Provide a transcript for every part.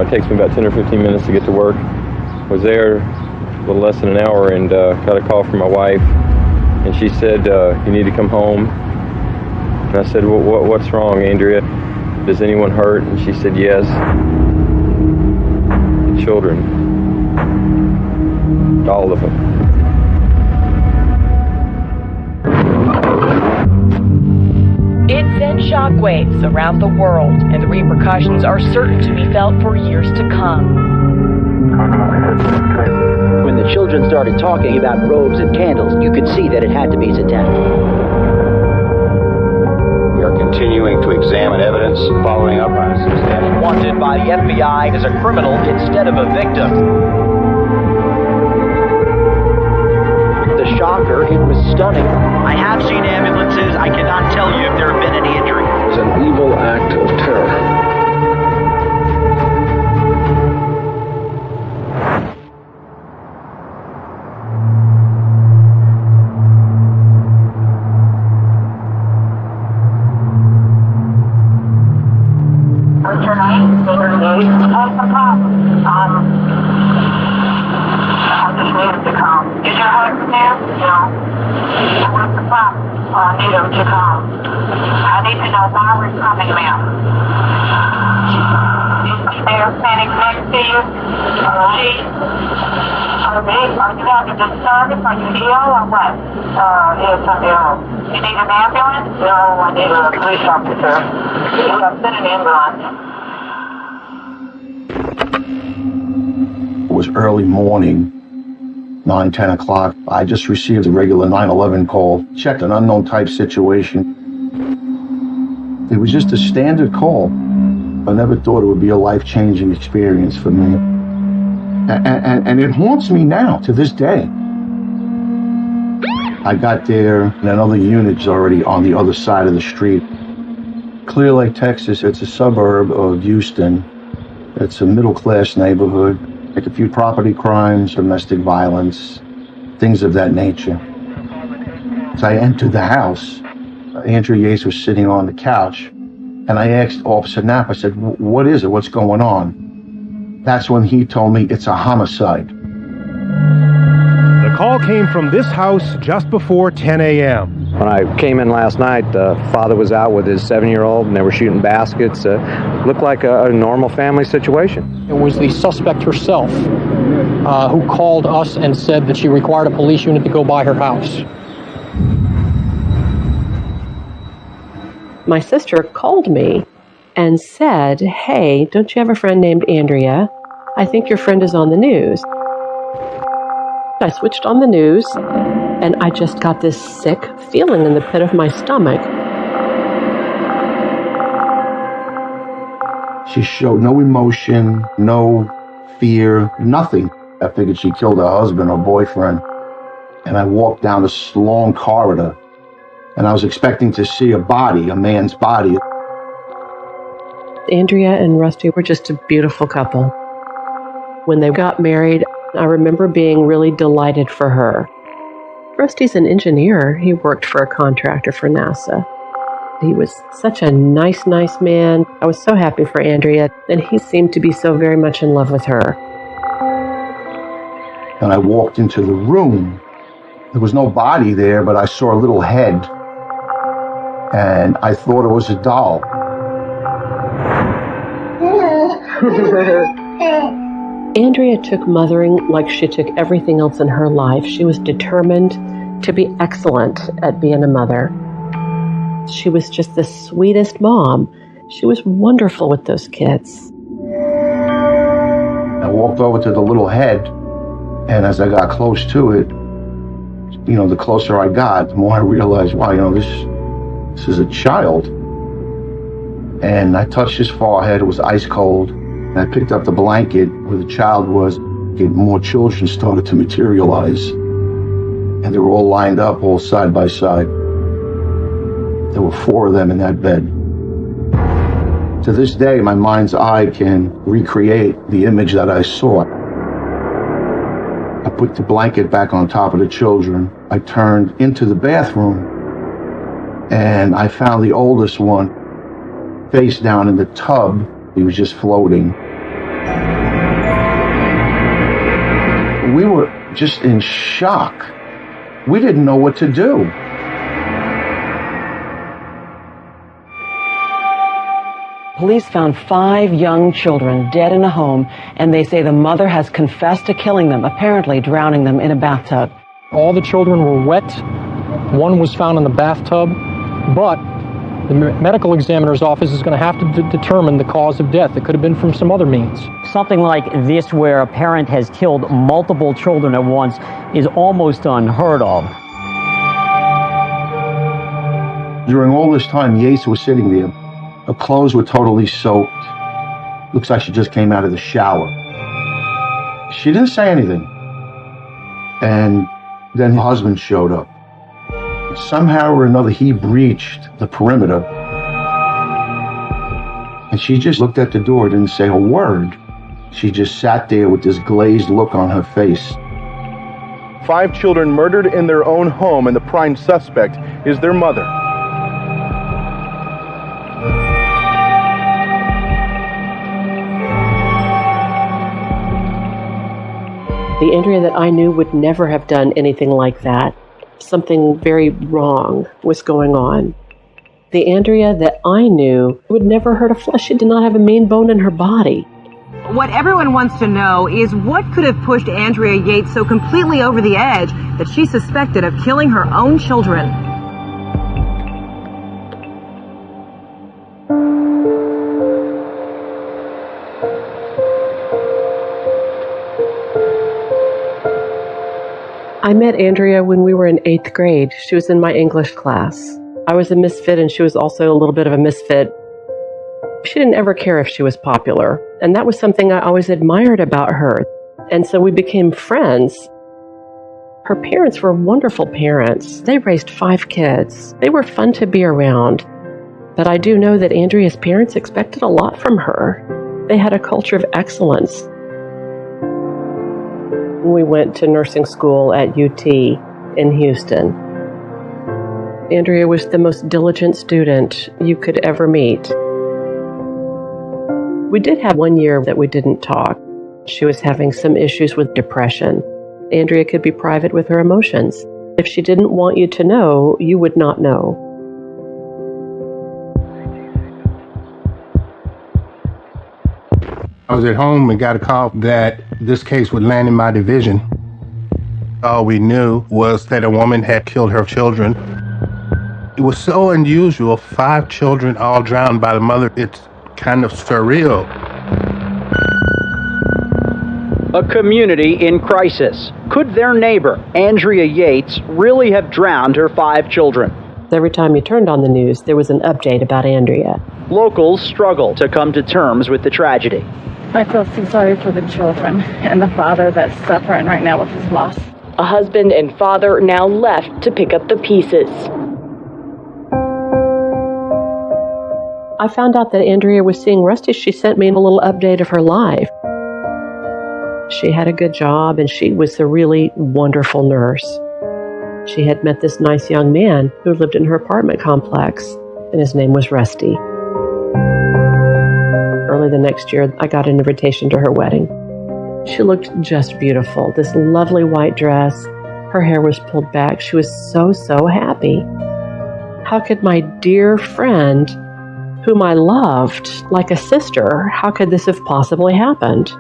it takes me about 10 or 15 minutes to get to work. Was there a little less than an hour and got a call from my wife, and she said, you need to come home. And I said, well, what's wrong, Andrea? Does anyone hurt? And she said, yes. The children. All of them. It sent shockwaves around the world, and the repercussions are certain to be felt for years to come. When the children started talking about robes and candles, you could see that it had to be satanic. We are continuing to examine evidence, following up on substantial. Wanted by the FBI as a criminal instead of a victim. The shocker, it was stunning. I have seen ambulances. I cannot tell you if there have been any injuries. It was an evil act of terror. What's your name? Andrea Yates. I have some problems. I just need him to come. Is your husband there? No. What's the problem? I need him to come. I need to know why we're coming, ma'am. Is there standing next to you? Are you having disturbance? Are you ill or what? Yes, I'm ill. You need an ambulance? No, I need a police officer. I've sent an ambulance. It was early morning, 9, 10 o'clock. I just received a regular 911 call, checked an unknown type situation. It was just a standard call. I never thought it would be a life-changing experience for me. And it haunts me now, to this day. I got there, and another unit's already on the other side of the street. Clear Lake, Texas, it's a suburb of Houston. It's a middle-class neighborhood. Like a few property crimes, domestic violence, things of that nature. As I entered the house, Andrea Yates was sitting on the couch, and I asked Officer Knapp, I said, what is it? What's going on? That's when he told me it's a homicide. The call came from this house just before 10 a.m. When I came in last night, the father was out with his 7-year-old, and they were shooting baskets. Looked like a normal family situation. It was the suspect herself who called us and said that she required a police unit to go by her house. My sister called me and said, hey, don't you have a friend named Andrea? I think your friend is on the news. I switched on the news, and I just got this sick feeling in the pit of my stomach. She showed no emotion, no fear, nothing. I figured she killed her husband or boyfriend. And I walked down this long corridor, and I was expecting to see a body, a man's body. Andrea and Rusty were just a beautiful couple. When they got married, I remember being really delighted for her. Rusty's an engineer. He worked for a contractor for NASA. He was such a nice man. I was so happy for Andrea, and he seemed to be so very much in love with her. And I walked into the room. There was no body there, but I saw a little head. And I thought it was a doll. Andrea took mothering like she took everything else in her life. She was determined to be excellent at being a mother. She was just the sweetest mom. She was wonderful with those kids. I walked over to the little head, and as I got close to it, the closer I got, the more I realized, wow, this is a child. And I touched his forehead. It was ice cold. And I picked up the blanket where the child was. And more children started to materialize. And they were all lined up, all side by side. There were 4 of them in that bed. To this day, my mind's eye can recreate the image that I saw. I put the blanket back on top of the children. I turned into the bathroom, and I found the oldest one face down in the tub. He was just floating. just in shock. We didn't know what to do. Police found 5 young children dead in a home, and they say the mother has confessed to killing them, apparently drowning them in a bathtub. All the children were wet. One was found in the bathtub, but the medical examiner's office is going to have to determine the cause of death. It could have been from some other means. Something like this, where a parent has killed multiple children at once, is almost unheard of. During all this time, Yates was sitting there. Her clothes were totally soaked. Looks like she just came out of the shower. She didn't say anything. And then her husband showed up. Somehow or another, he breached the perimeter. And she just looked at the door, didn't say a word. She just sat there with this glazed look on her face. 5 children murdered in their own home, and the prime suspect is their mother. The Andrea that I knew would never have done anything like that. Something very wrong was going on. The Andrea that I knew would never hurt a flesh. She did not have a mean bone in her body. What everyone wants to know is what could have pushed Andrea Yates so completely over the edge that she suspected of killing her own children. I met Andrea when we were in 8th grade. She was in my English class. I was a misfit and she was also a little bit of a misfit. She didn't ever care if she was popular, and that was something I always admired about her. And so we became friends. Her parents were wonderful parents. They raised 5 kids. They were fun to be around. But I do know that Andrea's parents expected a lot from her. They had a culture of excellence. We went to nursing school at UT in Houston. Andrea was the most diligent student you could ever meet. We did have one year that we didn't talk. She was having some issues with depression. Andrea could be private with her emotions. If she didn't want you to know, you would not know. I was at home and got a call that this case would land in my division. All we knew was that a woman had killed her children. It was so unusual, 5 children all drowned by the mother. It's kind of surreal. A community in crisis. Could their neighbor, Andrea Yates, really have drowned her 5 children? Every time you turned on the news, there was an update about Andrea. Locals struggle to come to terms with the tragedy. I feel so sorry for the children and the father that's suffering right now with his loss. A husband and father now left to pick up the pieces. I found out that Andrea was seeing Rusty. She sent me a little update of her life. She had a good job and she was a really wonderful nurse. She had met this nice young man who lived in her apartment complex, and his name was Rusty. Early the next year, I got an invitation to her wedding. She looked just beautiful. This lovely white dress. Her hair was pulled back. She was so happy. How could my dear friend, whom I loved like a sister, how could this have possibly happened?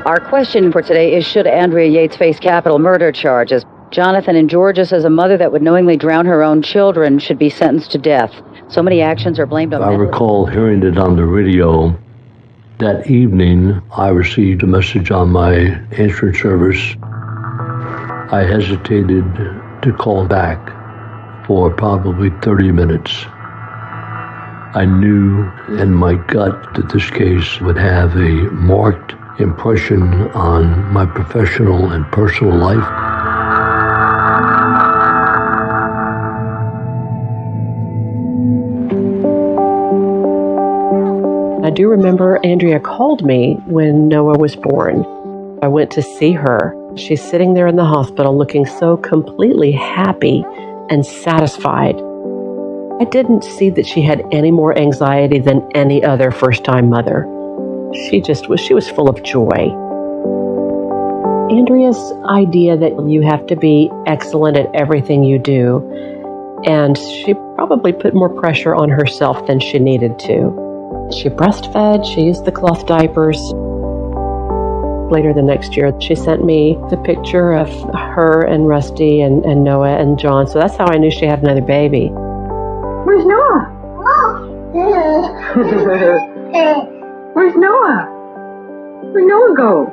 Our question for today is, should Andrea Yates face capital murder charges? Jonathan in Georgia says a mother that would knowingly drown her own children should be sentenced to death. So many actions are blamed on I recall hearing it on the radio. That evening, I received a message on my answering service. I hesitated to call back for probably 30 minutes. I knew in my gut that this case would have a marked impression on my professional and personal life. I do remember Andrea called me when Noah was born. I went to see her. She's sitting there in the hospital looking so completely happy and satisfied. I didn't see that she had any more anxiety than any other first-time mother. She was full of joy. Andrea's idea that you have to be excellent at everything you do, and she probably put more pressure on herself than she needed to. She breastfed, she used the cloth diapers. Later the next year, she sent me the picture of her and Rusty and Noah and John, so that's how I knew she had another baby. Where's Noah? Where's Noah? Where'd Noah go?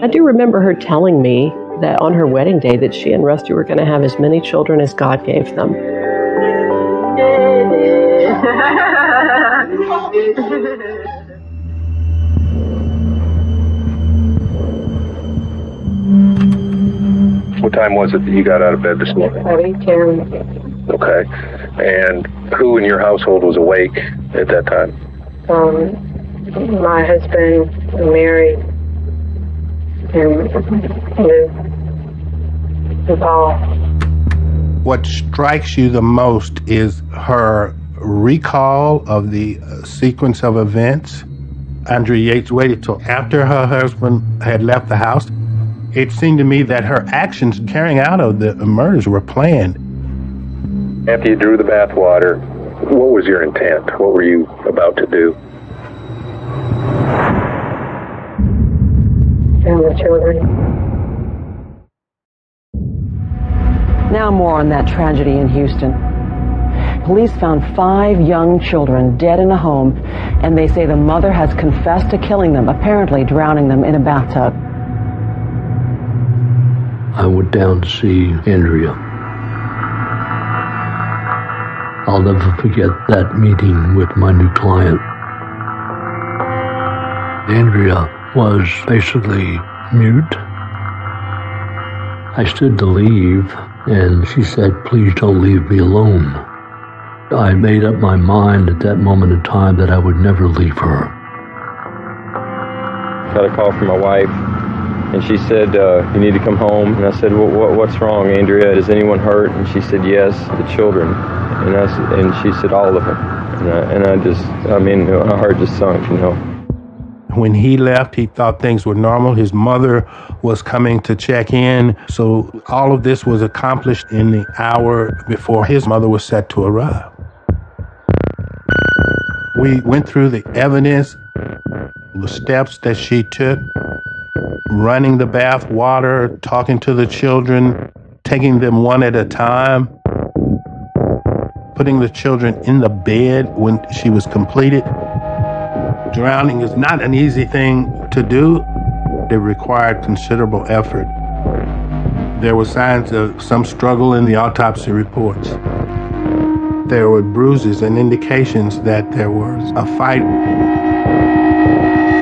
I do remember her telling me that on her wedding day that she and Rusty were going to have as many children as God gave them. What time was it that you got out of bed this morning? 10. Okay. And who in your household was awake at that time? My husband, Mary, and Lou, and Paul. What strikes you the most is her recall of the sequence of events. Andrea Yates waited till after her husband had left the house. It seemed to me that her actions carrying out of the murders were planned. After you drew the bathwater, what was your intent? What were you about to do? And the children. Now more on that tragedy in Houston. Police found 5 young children dead in a home, and they say the mother has confessed to killing them, apparently drowning them in a bathtub. I went down to see Andrea. I'll never forget that meeting with my new client. Andrea was basically mute. I stood to leave, and she said, "Please don't leave me alone." I made up my mind at that moment in time that I would never leave her. Got a call from my wife, and she said, "You need to come home." And I said, "What's wrong, Andrea? Is anyone hurt?" And she said, "Yes, the children." And she said, "All of them." My heart just sunk, When he left, he thought things were normal. His mother was coming to check in. So all of this was accomplished in the hour before his mother was set to arrive. We went through the evidence, the steps that she took, running the bath water, talking to the children, taking them one at a time, putting the children in the bed when she was completed. Drowning is not an easy thing to do. It required considerable effort. There were signs of some struggle in the autopsy reports. There were bruises and indications that there was a fight.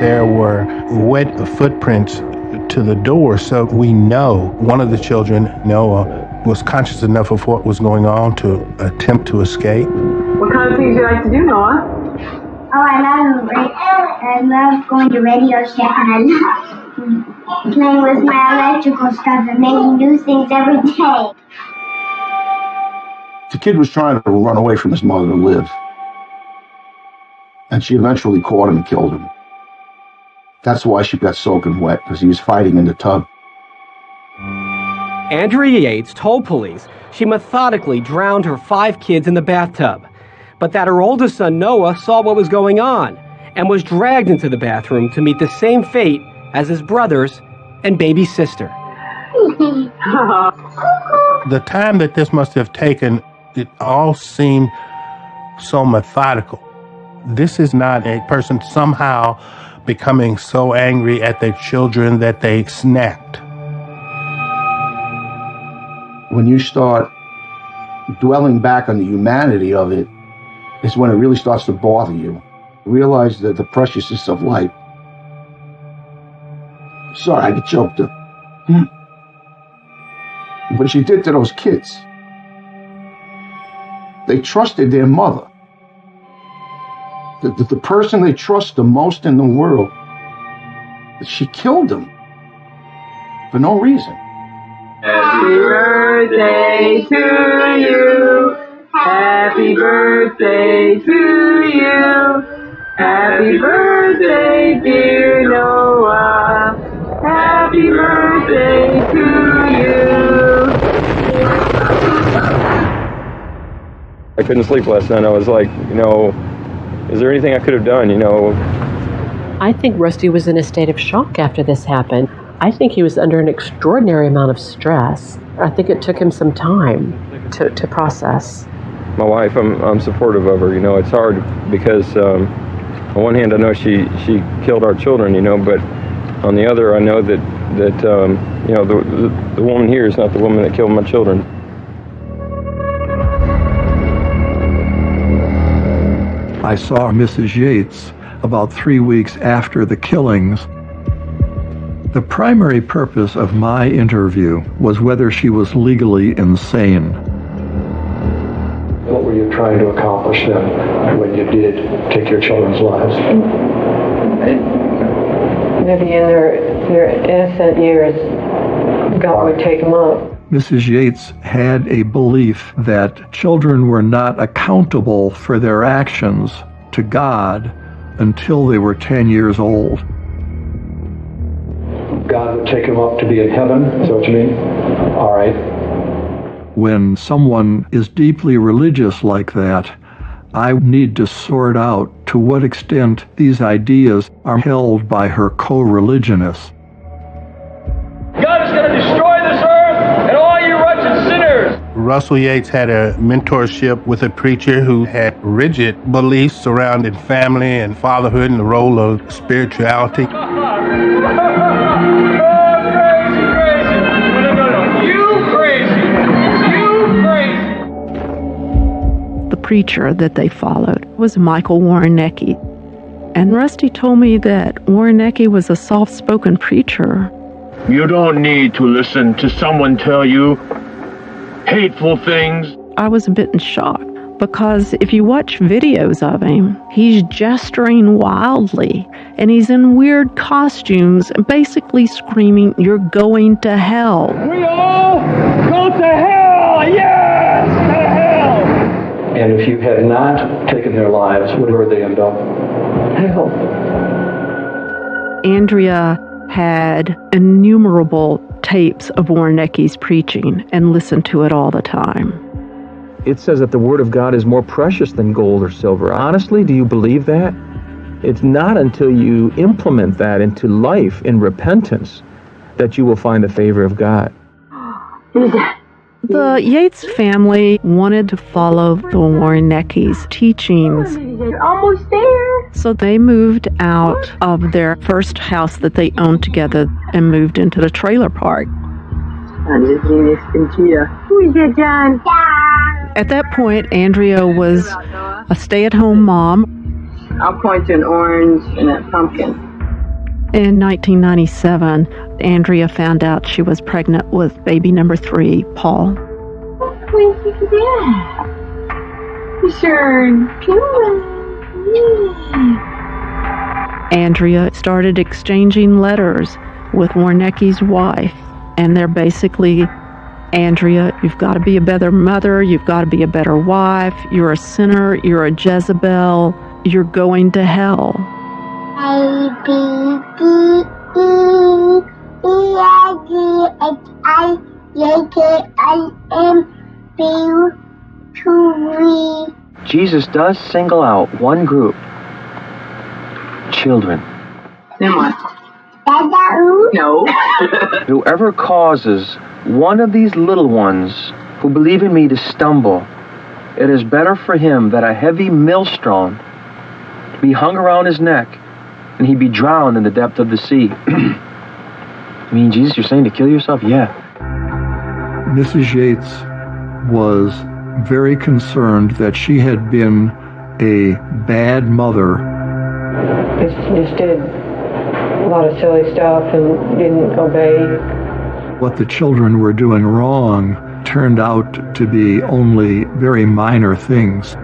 There were wet footprints to the door, so we know one of the children, Noah, was conscious enough of what was going on to attempt to escape. What kind of things do you like to do, Noah? I love going to Radio Shack, and I love playing with my electrical stuff and making new things every day. The kid was trying to run away from his mother to live. And she eventually caught him and killed him. That's why she got soaking wet, because he was fighting in the tub. Andrea Yates told police she methodically drowned her 5 kids in the bathtub, but that her oldest son Noah saw what was going on and was dragged into the bathroom to meet the same fate as his brothers and baby sister. The time that this must have taken, it all seemed so methodical. This is not a person somehow becoming so angry at their children that they snapped. When you start dwelling back on the humanity of it, is when it really starts to bother you. Realize that the preciousness of life. Sorry, I get choked up. What she did to those kids. They trusted their mother. The person they trust the most in the world. She killed them. For no reason. Happy birthday to you. Happy birthday to you. Happy birthday, dear Noah. Happy birthday to you. I couldn't sleep last night. I was like, is there anything I could have done, I think Rusty was in a state of shock after this happened. I think he was under an extraordinary amount of stress. I think it took him some time to process. My wife, I'm supportive of her. It's hard because on one hand I know she killed our children, but on the other I know that the woman here is not the woman that killed my children. I saw Mrs. Yates about 3 weeks after the killings. The primary purpose of my interview was whether she was legally insane. What were you trying to accomplish then when you did take your children's lives? Maybe in their innocent years, God would take them up. Mrs. Yates had a belief that children were not accountable for their actions to God until they were 10 years old. God would take them up to be in heaven, is that what you mean? All right. When someone is deeply religious like that, I need to sort out to what extent these ideas are held by her co-religionists. God is going to destroy this earth and all you wretched sinners. Russell Yates had a mentorship with a preacher who had rigid beliefs surrounding family and fatherhood and the role of spirituality. The preacher that they followed was Michael Warrenecki. And Rusty told me that Warrenecki was a soft-spoken preacher. You don't need to listen to someone tell you hateful things. I was a bit in shock because if you watch videos of him, he's gesturing wildly and he's in weird costumes and basically screaming, "You're going to hell." We all go to hell! Yes! To hell! And if you had not taken their lives, where would they end up? Hell. Andrea had innumerable tapes of Warrenecki's preaching and listened to it all the time. It says that the Word of God is more precious than gold or silver. Honestly, do you believe that? It's not until you implement that into life in repentance that you will find the favor of God. The Yates family wanted to follow the Warrenecki's teachings. You're almost there. So they moved out of their first house that they owned together and moved into the trailer park. Who is that, John? At that point, Andrea was a stay-at-home mom. I'll point to an orange and a pumpkin. In 1997, Andrea found out she was pregnant with baby number 3, Paul. What do you think of that? You sure good. Andrea started exchanging letters with Warrenecki's wife, and they're basically, "Andrea, you've got to be a better mother, you've got to be a better wife, you're a sinner, you're a Jezebel, you're going to hell." Jesus does single out one group. Children. Then what? No. Whoever causes one of these little ones who believe in me to stumble, it is better for him that a heavy millstone be hung around his neck and he be drowned in the depth of the sea. I mean, Jesus, you're saying to kill yourself? Yeah. Mrs. Yates was very concerned that she had been a bad mother. Just did a lot of silly stuff and didn't obey. What the children were doing wrong turned out to be only very minor things.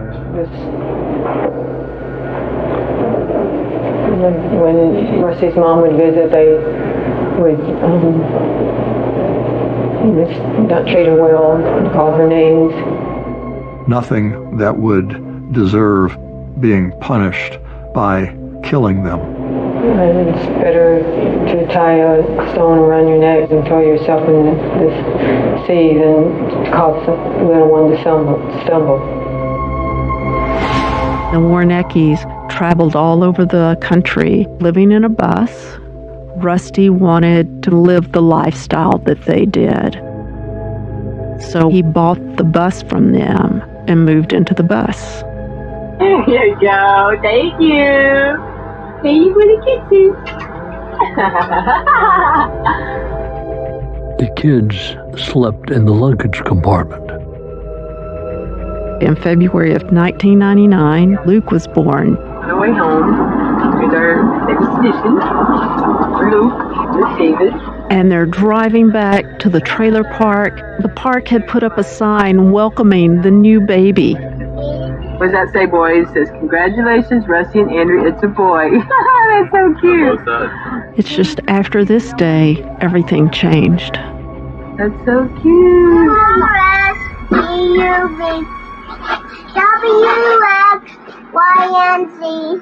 When Rusty's mom would visit, they would not treat her well, call her names. Nothing that would deserve being punished, by killing them. And it's better to tie a stone around your neck and throw yourself in this sea than cause the little one to stumble. The Warneckis traveled all over the country, living in a bus. Rusty wanted to live the lifestyle that they did. So he bought the bus from them and moved into the bus. There you go. Thank you. Thank you for the kisses. The kids slept in the luggage compartment. In February of 1999, Luke was born. On the way home, with our expedition, Luke, Miss David. And they're driving back to the trailer park. The park had put up a sign welcoming the new baby. What does that say, boys? It says, "Congratulations, Rusty and Andrew, it's a boy." That's so cute. It's just after this day, everything changed. That's so cute. W-X-Y-N-Z.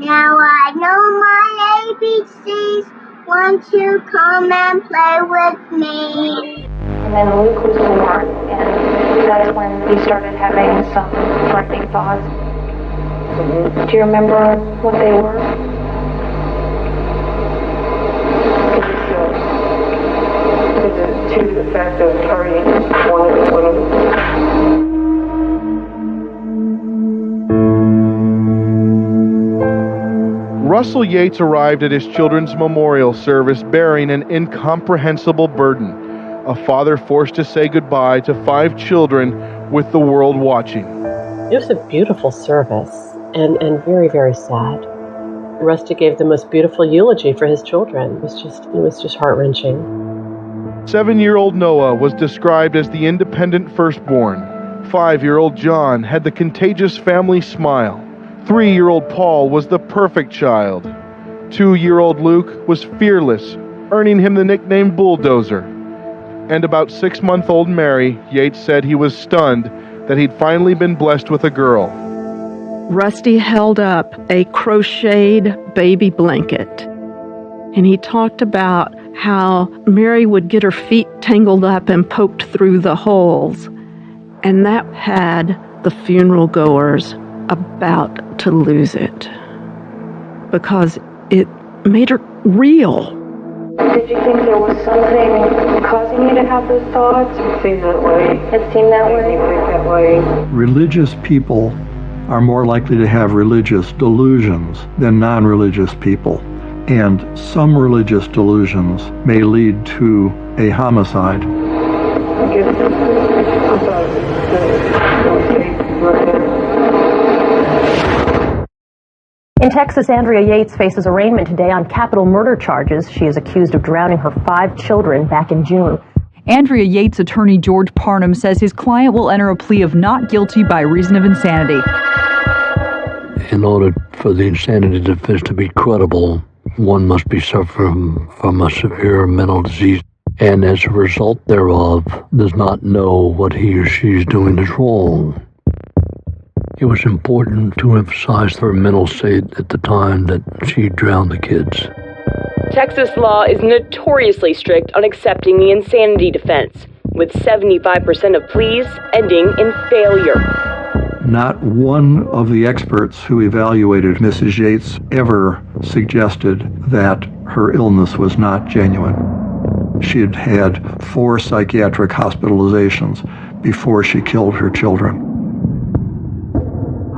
Now I know my ABCs. Won't you come and play with me? And then Luke was born, and that's when we started having some frightening thoughts. Do you remember what they were? To the fact of carrying one of them. Russell Yates arrived at his children's memorial service bearing an incomprehensible burden, a father forced to say goodbye to 5 children with the world watching. It was a beautiful service and very, very sad. Rusty gave the most beautiful eulogy for his children. It was just heart-wrenching. 7-year-old Noah was described as the independent firstborn. 5-year-old John had the contagious family smile. 3-year-old Paul was the perfect child. 2-year-old Luke was fearless, earning him the nickname Bulldozer. And about 6-month-old Mary, Yates said he was stunned that he'd finally been blessed with a girl. Rusty held up a crocheted baby blanket, and he talked about how Mary would get her feet tangled up and poked through the holes, and that had the funeral goers about to lose it because it made her real. Did you think there was something causing you to have those thoughts? It seemed that way. It seemed that way? It went that way. Religious people are more likely to have religious delusions than non-religious people, and some religious delusions may lead to a homicide. I guess I thought it was right there. In Texas, Andrea Yates faces arraignment today on capital murder charges. She is accused of drowning her 5 children back in June. Andrea Yates' attorney George Parnham says his client will enter a plea of not guilty by reason of insanity. In order for the insanity defense to be credible, one must be suffering from a severe mental disease, and as a result thereof, does not know what he or she is doing is wrong. It was important to emphasize her mental state at the time that she drowned the kids. Texas law is notoriously strict on accepting the insanity defense, with 75% of pleas ending in failure. Not one of the experts who evaluated Mrs. Yates ever suggested that her illness was not genuine. She had had 4 psychiatric hospitalizations before she killed her children.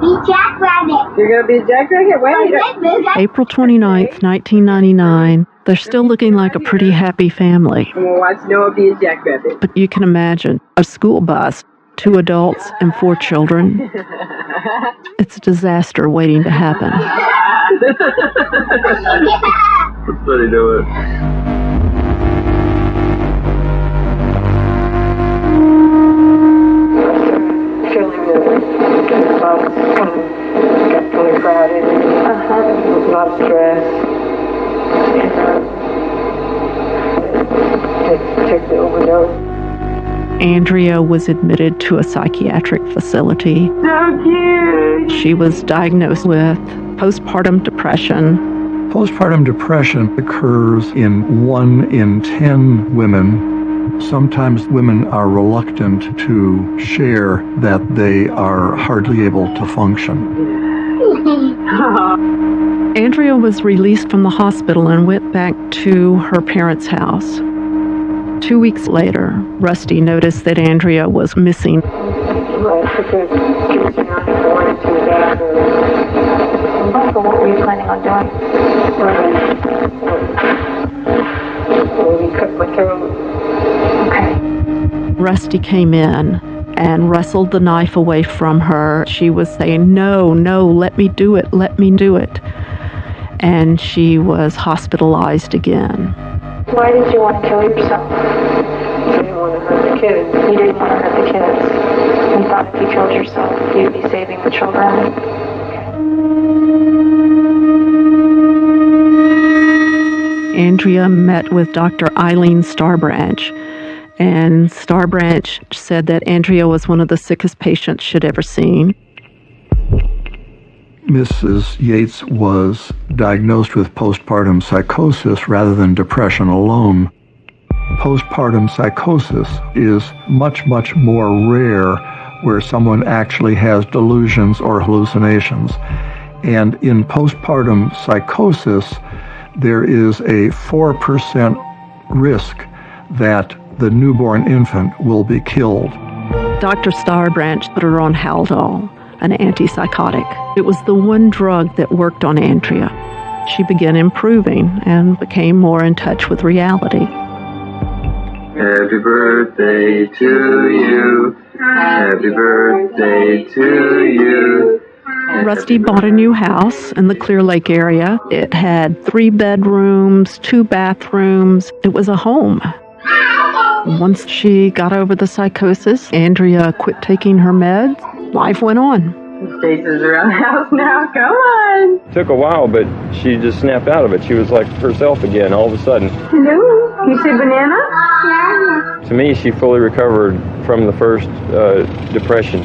Be Jackrabbit. You're going to be a jackrabbit? Wait. April 29th, 1999. They're still looking like a pretty happy family. We'll watch Noah be a jackrabbit. But you can imagine a school bus, 2 adults and 4 children. It's a disaster waiting to happen. Let's let it do it. Feeling the bus got really crowded. There was a lot of stress. And took the overdose. Andrea was admitted to a psychiatric facility. So cute. She was diagnosed with postpartum depression. Postpartum depression occurs in 1 in 10 women. Sometimes women are reluctant to share that they are hardly able to function. Andrea was released from the hospital and went back to her parents' house. 2 weeks later, Rusty noticed that Andrea was missing. What were you planning on doing? Maybe cut my throat. Okay. Rusty came in and wrestled the knife away from her. She was saying, no, let me do it, let me do it. And she was hospitalized again. Why did you want to kill yourself? I didn't want to hurt the kids. You didn't want to hurt the kids. You thought if you killed yourself, you'd be saving the children. Andrea met with Dr. Eileen Starbranch, and Starbranch said that Andrea was one of the sickest patients she'd ever seen. Mrs. Yates was diagnosed with postpartum psychosis rather than depression alone. Postpartum psychosis is much, much more rare where someone actually has delusions or hallucinations. And in postpartum psychosis, there is a 4% risk that the newborn infant will be killed. Dr. Starbranch put her on Haldol, an antipsychotic. It was the one drug that worked on Andrea. She began improving and became more in touch with reality. Happy birthday to you. Happy birthday to you. Rusty bought a new house in the Clear Lake area. It had 3 bedrooms, 2 bathrooms. It was a home. Once she got over the psychosis, Andrea quit taking her meds. Life went on. Jason's around the house now. Come on. It took a while, but she just snapped out of it. She was like herself again all of a sudden. Hello. You say banana? Yeah. To me, she fully recovered from the first depression.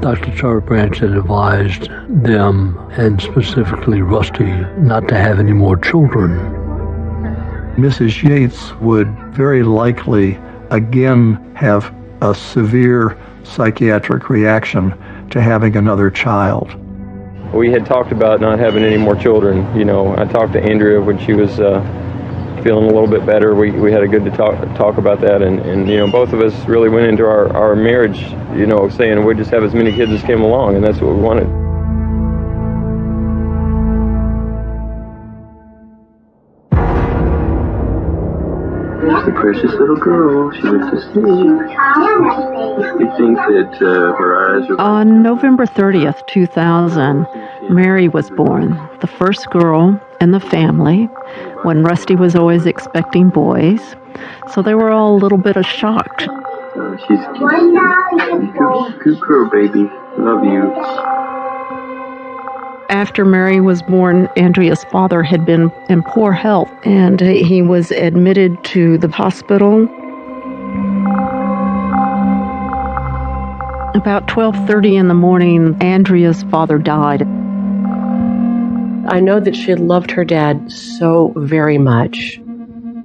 Dr. Starbranch had advised them, and specifically Rusty, not to have any more children. Mrs. Yates would very likely again have a severe psychiatric reaction to having another child. We had talked about not having any more children. You know, I talked to Andrea when she was feeling a little bit better. We had a good talk about that, and you know, both of us really went into our marriage, you know, saying we'd just have as many kids as came along, and that's what we wanted. There's the precious little girl. She went to sleep. You think that her eyes are... On November 30th, 2000, Mary was born, the first girl in the family, when Rusty was always expecting boys. So they were all a little bit shocked. She's cute. Good girl, baby. Love you. After Mary was born, Andrea's father had been in poor health, and he was admitted to the hospital. About 12:30 in the morning, Andrea's father died. I know that she loved her dad so very much.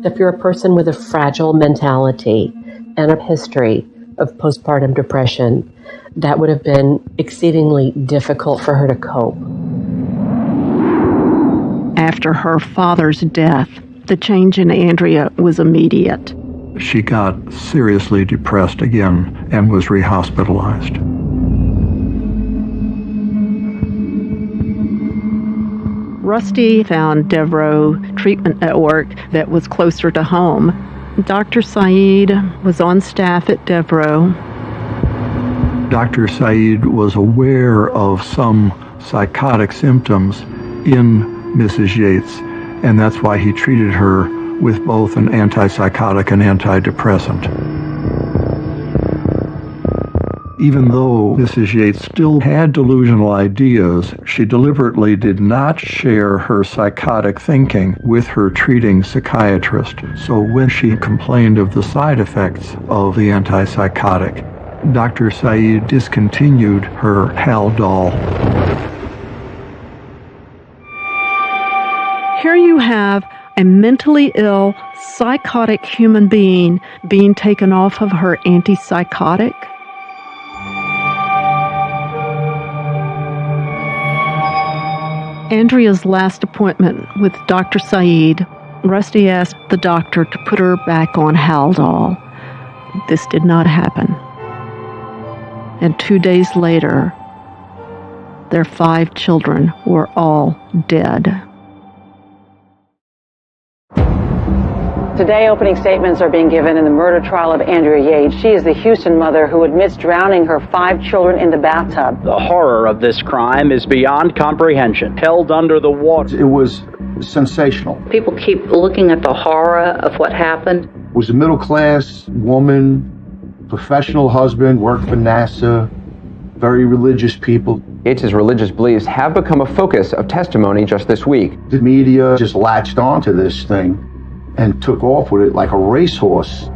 If you're a person with a fragile mentality and a history of postpartum depression, that would have been exceedingly difficult for her to cope. After her father's death, the change in Andrea was immediate. She got seriously depressed again and was rehospitalized. Rusty found Devereaux Treatment Network that was closer to home. Dr. Saeed was on staff at Devereaux. Dr. Saeed was aware of some psychotic symptoms in Mrs. Yates, and that's why he treated her with both an antipsychotic and antidepressant. Even though Mrs. Yates still had delusional ideas, she deliberately did not share her psychotic thinking with her treating psychiatrist. So when she complained of the side effects of the antipsychotic, Dr. Saeed discontinued her Haldol. Here you have a mentally ill, psychotic human being being taken off of her antipsychotic. Andrea's last appointment with Dr. Saeed, Rusty asked the doctor to put her back on Haldol. This did not happen. And 2 days later, their 5 children were all dead. Today, opening statements are being given in the murder trial of Andrea Yates. She is the Houston mother who admits drowning her 5 children in the bathtub. The horror of this crime is beyond comprehension. Held under the water. It was sensational. People keep looking at the horror of what happened. Was a middle-class woman, professional husband, worked for NASA, very religious people. Yates' religious beliefs have become a focus of testimony just this week. The media just latched onto this thing and took off with it like a racehorse.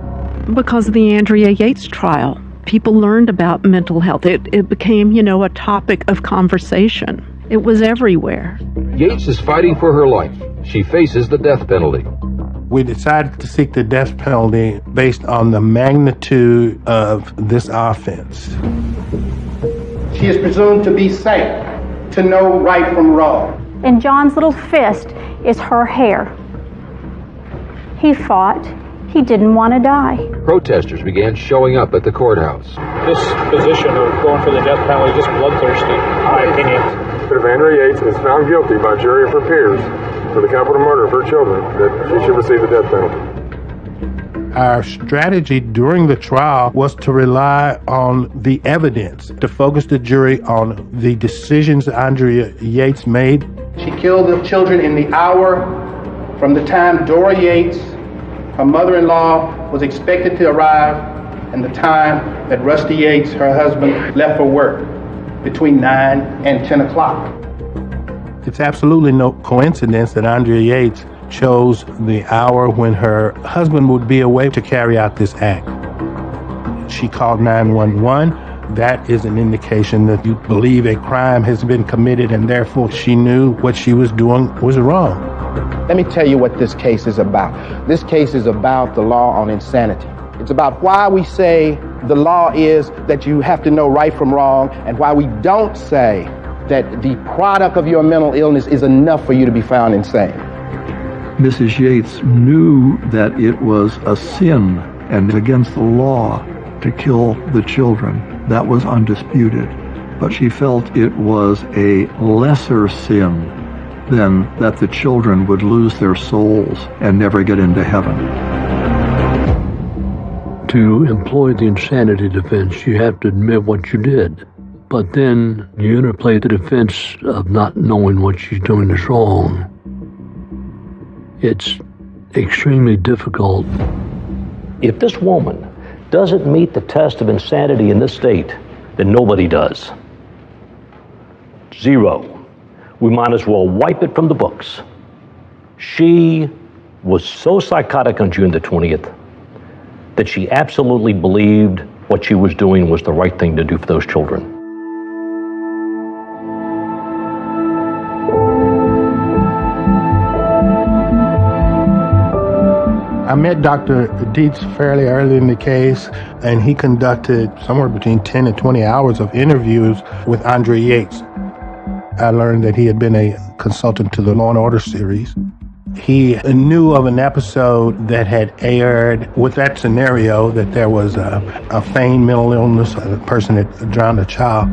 Because of the Andrea Yates trial, people learned about mental health. It became, a topic of conversation. It was everywhere. Yates is fighting for her life. She faces the death penalty. We decided to seek the death penalty based on the magnitude of this offense. She is presumed to be safe, to know right from wrong. In John's little fist is her hair. He fought. He didn't want to die. Protesters began showing up at the courthouse. This position of going for the death penalty is just bloodthirsty, in my opinion. But if Andrea Yates is found guilty by jury of her peers for the capital murder of her children, that she should receive the death penalty. Our strategy during the trial was to rely on the evidence, to focus the jury on the decisions Andrea Yates made. She killed the children in the hour from the time Dora Yates, her mother-in-law, was expected to arrive, and the time that Rusty Yates, her husband, left for work, between 9 and 10 o'clock. It's absolutely no coincidence that Andrea Yates chose the hour when her husband would be away to carry out this act. She called 911. That is an indication that you believe a crime has been committed, and therefore she knew what she was doing was wrong. Let me tell you what this case is about. This case is about the law on insanity. It's about why we say the law is that you have to know right from wrong, and why we don't say that the product of your mental illness is enough for you to be found insane. Mrs. Yates knew that it was a sin and against the law to kill the children. That was undisputed. But she felt it was a lesser sin than that the children would lose their souls and never get into heaven. To employ the insanity defense, you have to admit what you did. But then you interplay the defense of not knowing what she's doing is wrong. It's extremely difficult. If this woman doesn't meet the test of insanity in this state, then nobody does. 0. We might as well wipe it from the books. She was so psychotic on June the 20th that she absolutely believed what she was doing was the right thing to do for those children. I met Dr. Dietz fairly early in the case, and he conducted somewhere between 10 and 20 hours of interviews with Andrea Yates. I learned that he had been a consultant to the Law & Order series. He knew of an episode that had aired with that scenario, that there was a feigned mental illness, a person had drowned a child.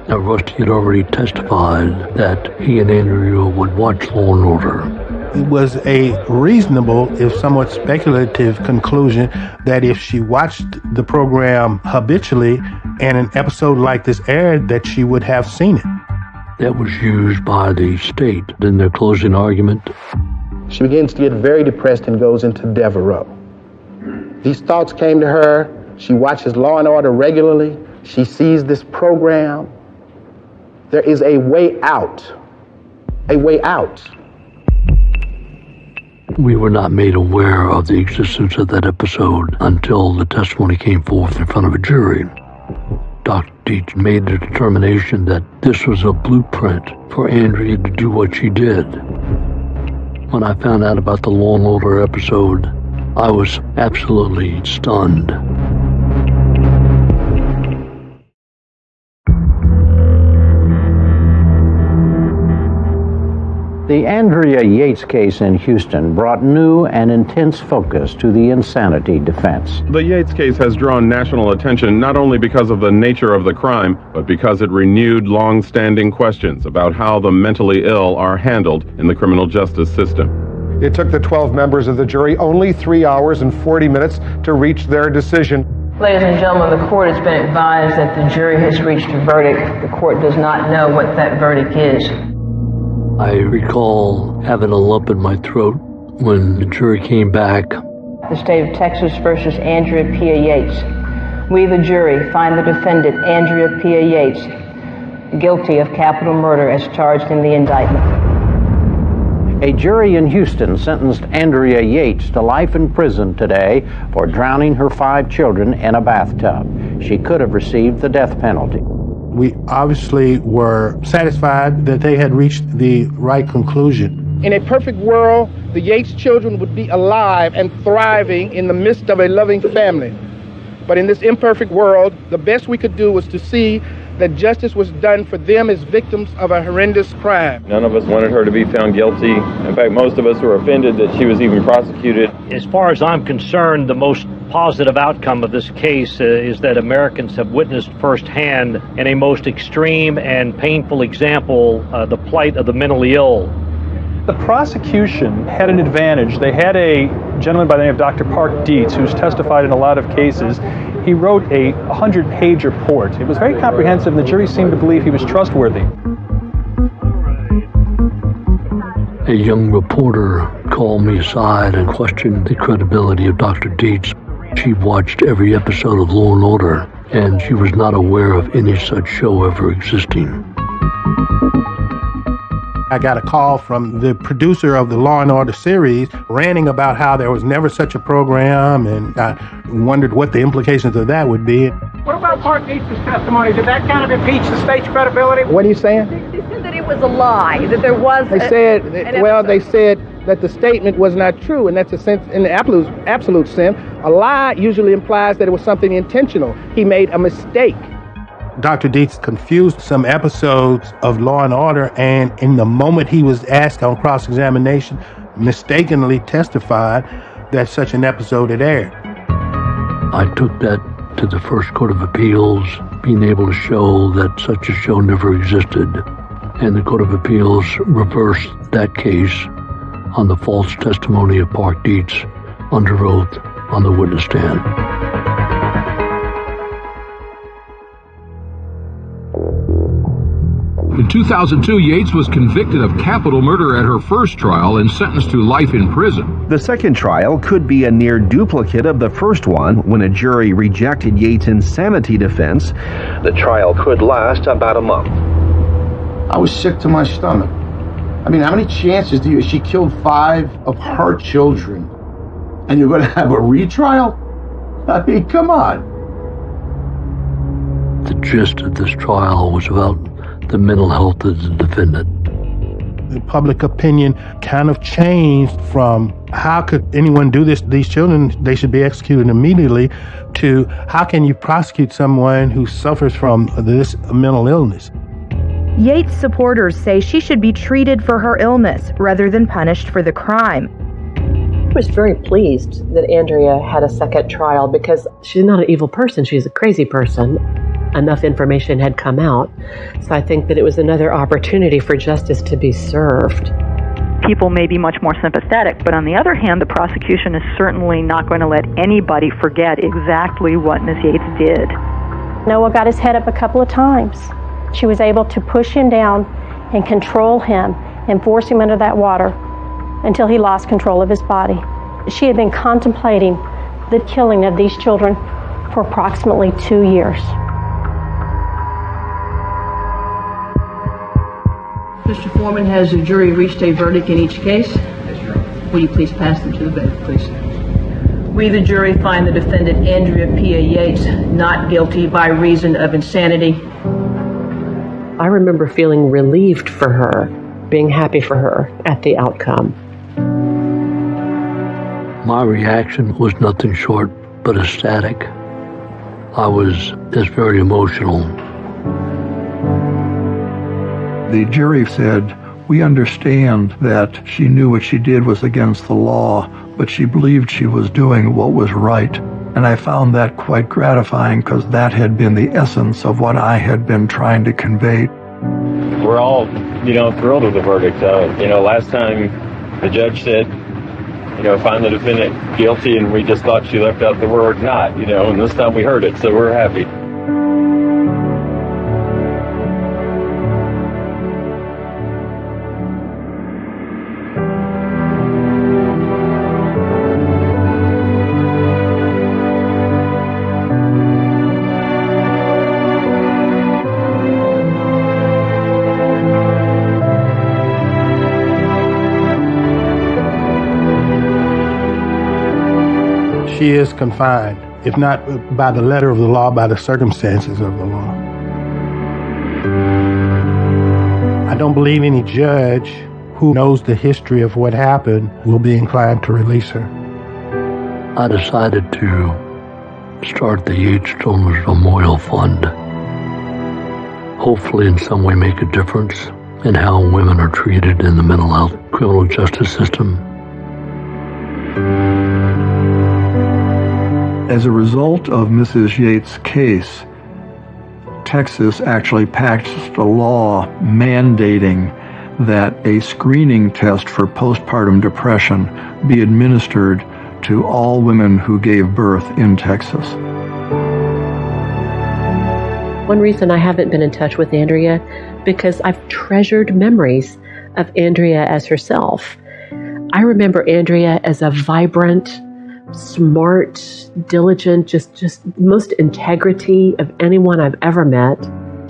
Now, Rusty had already testified that he and Andrea would watch Law & Order. It was a reasonable, if somewhat speculative, conclusion that if she watched the program habitually and an episode like this aired, that she would have seen it. That was used by the state in their closing argument. She begins to get very depressed and goes into Devereaux. These thoughts came to her She watches Law and Order regularly. She sees this program. There is a way out. A way out. We were not made aware of the existence of that episode until the testimony came forth in front of a jury. Dr. Yates made the determination that this was a blueprint for Andrea to do what she did. When I found out about the Law and Order episode, I was absolutely stunned. The Andrea Yates case in Houston brought new and intense focus to the insanity defense. The Yates case has drawn national attention not only because of the nature of the crime, but because it renewed long-standing questions about how the mentally ill are handled in the criminal justice system. It took the 12 members of the jury only 3 hours and 40 minutes to reach their decision. Ladies and gentlemen, the court has been advised that the jury has reached a verdict. The court does not know what that verdict is. I recall having a lump in my throat when the jury came back. The state of Texas versus Andrea P. Yates. We, the jury, find the defendant, Andrea P. Yates, guilty of capital murder as charged in the indictment. A jury in Houston sentenced Andrea Yates to life in prison today for drowning her 5 children in a bathtub. She could have received the death penalty. We obviously were satisfied that they had reached the right conclusion. In a perfect world, the Yates children would be alive and thriving in the midst of a loving family. But in this imperfect world, the best we could do was to see that justice was done for them as victims of a horrendous crime. None of us wanted her to be found guilty. In fact, most of us were offended that she was even prosecuted. As far as I'm concerned, the most positive outcome of this case is that Americans have witnessed firsthand, in a most extreme and painful example, the plight of the mentally ill. The prosecution had an advantage. They had a gentleman by the name of Dr. Park Dietz, who's testified in a lot of cases. He wrote a 100-page report. It was very comprehensive, and the jury seemed to believe he was trustworthy. A young reporter called me aside and questioned the credibility of Dr. Dietz. She watched every episode of Law and Order, and she was not aware of any such show ever existing. I got a call from the producer of the Law and Order series ranting about how there was never such a program, and I wondered what the implications of that would be. What about Park Dietz's testimony? Did that kind of impeach the state's credibility? What are you saying? They said that it was a lie, that there was they said that the statement was not true, and that's a sense, in the absolute sense. A lie usually implies that it was something intentional. He made a mistake. Dr. Dietz confused some episodes of Law and Order, and in the moment he was asked on cross-examination, mistakenly testified that such an episode had aired. I took that to the First Court of Appeals, being able to show that such a show never existed. And the Court of Appeals reversed that case on the false testimony of Park Dietz under oath on the witness stand. In 2002, Yates was convicted of capital murder at her first trial and sentenced to life in prison. The second trial could be a near duplicate of the first one when a jury rejected Yates' insanity defense. The trial could last about a month. I was sick to my stomach. I mean, how many chances do you... She killed 5 of her children, and you're going to have a retrial? I mean, come on. The gist of this trial was about the mental health of the defendant. The public opinion kind of changed from how could anyone do this to these children, they should be executed immediately, to how can you prosecute someone who suffers from this mental illness? Yates supporters say she should be treated for her illness rather than punished for the crime. I was very pleased that Andrea had a second trial because she's not an evil person, she's a crazy person. Enough information had come out. So I think that it was another opportunity for justice to be served. People may be much more sympathetic, but on the other hand, the prosecution is certainly not going to let anybody forget exactly what Ms. Yates did. Noah got his head up a couple of times. She was able to push him down and control him and force him under that water until he lost control of his body. She had been contemplating the killing of these children for approximately 2 years. Mr. Foreman, has the jury reached a verdict in each case? Yes, Your Honor. Will you please pass them to the bench, please? We, the jury, find the defendant Andrea P. Yates not guilty by reason of insanity. I remember feeling relieved for her, being happy for her at the outcome. My reaction was nothing short but ecstatic. I was just very emotional. The jury said, "We understand that she knew what she did was against the law, but she believed she was doing what was right." And I found that quite gratifying because that had been the essence of what I had been trying to convey. We're all, thrilled with the verdict. Last time the judge said, find the defendant guilty, and we just thought she left out the word not, and this time we heard it, so we're happy. She is confined, if not by the letter of the law, by the circumstances of the law. I don't believe any judge who knows the history of what happened will be inclined to release her. I decided to start the Yates Children's Memorial Fund. Hopefully in some way make a difference in how women are treated in the mental health criminal justice system. As a result of Mrs. Yates' case, Texas actually passed a law mandating that a screening test for postpartum depression be administered to all women who gave birth in Texas. One reason I haven't been in touch with Andrea, because I've treasured memories of Andrea as herself. I remember Andrea as a vibrant, smart, diligent, just most integrity of anyone I've ever met.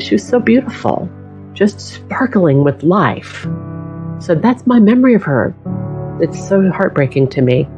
She was so beautiful, just sparkling with life. So that's my memory of her. It's so heartbreaking to me.